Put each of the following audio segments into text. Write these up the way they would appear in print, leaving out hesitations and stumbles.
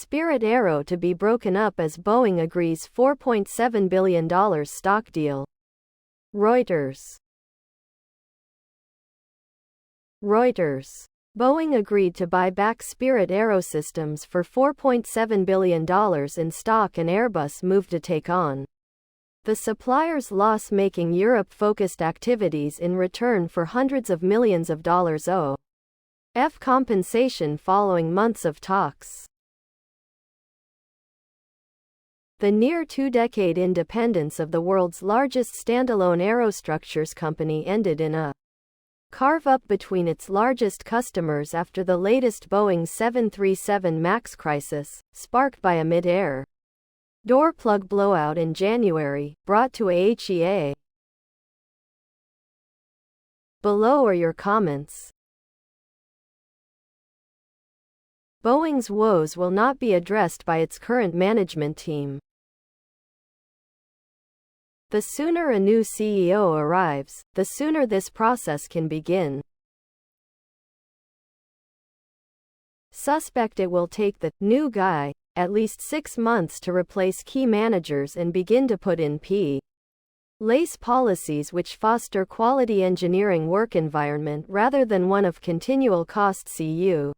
Spirit Aero to be broken up as Boeing agrees $4.7 billion stock deal. Reuters. Boeing agreed to buy back Spirit Aerosystems for $4.7 billion in stock, and Airbus moved to take on the supplier's loss-making Europe-focused activities in return for hundreds of millions of dollars of compensation following months of talks. The near two-decade independence of the world's largest standalone aerostructures company ended in a carve-up between its largest customers after the latest Boeing 737 MAX crisis, sparked by a mid-air door plug blowout in January, brought to AHEA. Below are your comments. Boeing's woes will not be addressed by its current management team. The sooner a new CEO arrives, the sooner this process can begin. Suspect it will take the new guy at least 6 months to replace key managers and begin to put in place policies which foster quality engineering work environment rather than one of continual cost cutting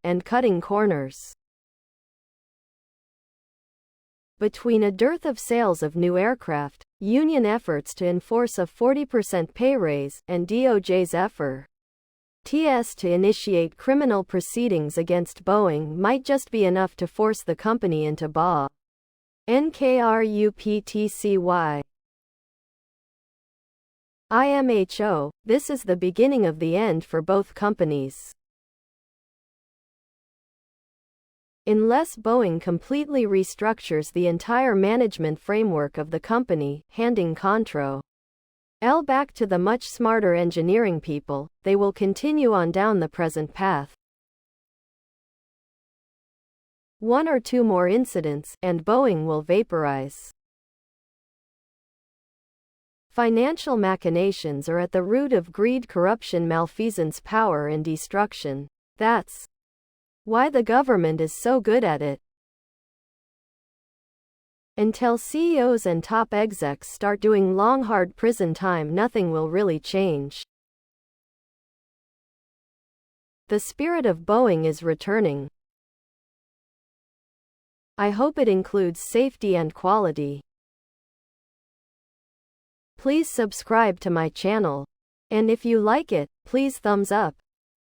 and cutting corners. Between a dearth of sales of new aircraft, union efforts to enforce a 40% pay raise, and DOJ's efforts to initiate criminal proceedings against Boeing might just be enough to force the company into bankruptcy. IMHO, this is the beginning of the end for both companies. Unless Boeing completely restructures the entire management framework of the company, handing control back to the much smarter engineering people, they will continue on down the present path. One or two more incidents, and Boeing will vaporize. Financial machinations are at the root of greed, corruption, malfeasance, power, and destruction. That's why the government is so good at it. Until CEOs and top execs start doing long, hard prison time, nothing will really change. The spirit of Boeing is returning. I hope it includes safety and quality. Please subscribe to my channel. And if you like it, please thumbs up.